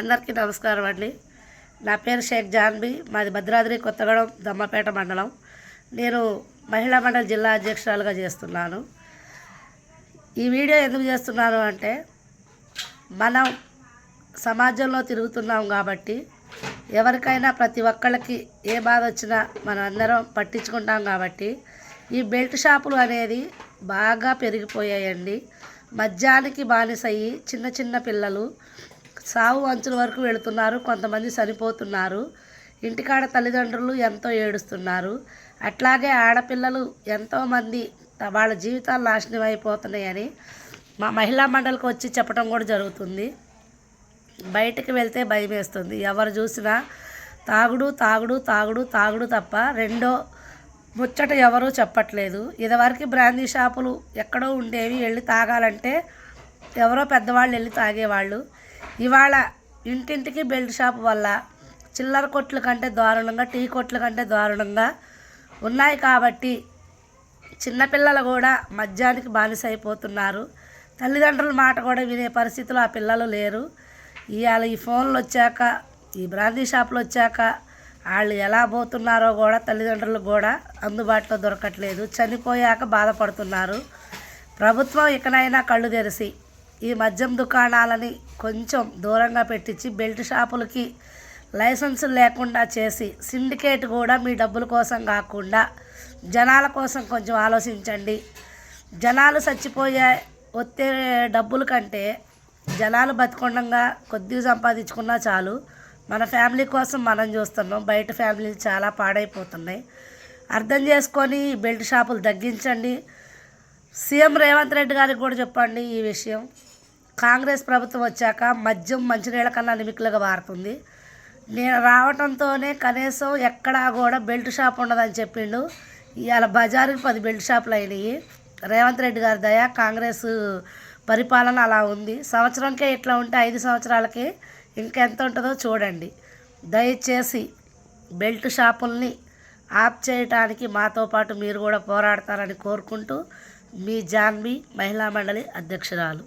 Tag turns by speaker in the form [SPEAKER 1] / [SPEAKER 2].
[SPEAKER 1] అందరికీ నమస్కారం అండి. నా పేరు షేక్ జాన్బీ. మాది భద్రాద్రి కొత్తగూడెం దమ్మపేట మండలం. నేను మహిళా మండలి జిల్లా అధ్యక్షురాలుగా చేస్తున్నాను. ఈ వీడియో ఎందుకు చేస్తున్నాను అంటే, మనం సమాజంలో తిరుగుతున్నాం కాబట్టి ఎవరికైనా ప్రతి ఒక్కళ్ళకి ఏ బాధ వచ్చినా మనం అందరం పట్టించుకుంటాం కాబట్టి ఈ బెల్ట్ షాపులు అనేది బాగా పెరిగిపోయాయండి. మద్యానికి బానిసయ్యి చిన్న చిన్న పిల్లలు సావు అంచుల వరకు వెళుతున్నారు. కొంతమంది చనిపోతున్నారు. ఇంటికాడ తల్లిదండ్రులు ఎంతో ఏడుస్తున్నారు. అట్లాగే ఆడపిల్లలు ఎంతోమంది వాళ్ళ జీవితాలు నాశనం అయిపోతున్నాయని మా మహిళా మండలికి వచ్చి చెప్పడం కూడా జరుగుతుంది. బయటికి వెళ్తే భయం వేస్తుంది. ఎవరు చూసినా తాగుడు తాగుడు తాగుడు తాగుడు తప్ప రెండో ముచ్చట ఎవరూ చెప్పట్లేదు. ఇదివరకు బ్రాందీ షాపులు ఎక్కడో ఉండేవి. వెళ్ళి తాగాలంటే ఎవరో పెద్దవాళ్ళు వెళ్ళి తాగేవాళ్ళు. ఇవాళ ఇంటింటికి బెల్ట్ షాప్ వల్ల చిల్లర కొట్ల కంటే దారుణంగా, టీ కొట్ల కంటే దారుణంగా ఉన్నాయి. కాబట్టి చిన్నపిల్లలు కూడా మద్యానికి బానిస అయిపోతున్నారు. తల్లిదండ్రుల మాట కూడా వినే పరిస్థితులు ఆ పిల్లలు లేరు. ఇవాళ ఈ ఫోన్లు వచ్చాక, ఈ బ్రాందీ షాపులు వచ్చాక వాళ్ళు ఎలా పోతున్నారో కూడా తల్లిదండ్రులకు కూడా అందుబాటులో దొరకట్లేదు. చనిపోయాక బాధపడుతున్నారు. ప్రభుత్వం ఇకనైనా కళ్ళు తెరిచి ఈ మద్యం దుకాణాలని కొంచెం దూరంగా పెట్టించి బెల్ట్ షాపులకి లైసెన్సులు లేకుండా చేసి సిండికేట్ కూడా మీ డబ్బుల కోసం కాకుండా జనాల కోసం కొంచెం ఆలోచించండి. జనాలు చచ్చిపోయే వచ్చే డబ్బుల కంటే జనాలు బతికొండంగా కొద్దిగా సంపాదించుకున్నా చాలు. మన ఫ్యామిలీ కోసం మనం చూస్తున్నాం. బయట ఫ్యామిలీలు చాలా పాడైపోతున్నాయి. అర్థం చేసుకొని బెల్ట్ షాపులు తగ్గించండి. సీఎం రేవంత్ రెడ్డి గారికి కూడా చెప్పండి ఈ విషయం. కాంగ్రెస్ ప్రభుత్వం వచ్చాక మద్యం మంచినీళ్ళ కన్నా నిమిక్కులుగా మారుతుంది. నేను రావడంతోనే కనీసం ఎక్కడా కూడా బెల్ట్ షాప్ ఉండదని చెప్పిండు. ఇవాళ బజారుకి 10 బెల్ట్ షాపులు అయినాయి. రేవంత్ రెడ్డి గారి దయ, కాంగ్రెస్ పరిపాలన అలా ఉంది. సంవత్సరంకే ఇట్లా ఉంటే 5 సంవత్సరాలకి ఇంకెంత ఉంటుందో చూడండి. దయచేసి బెల్ట్ షాపుల్ని ఆఫ్ చేయడానికి మాతో పాటు మీరు కూడా పోరాడతారని కోరుకుంటూ, మీ జాన్బీ, మహిళా మండలి అధ్యక్షురాలు.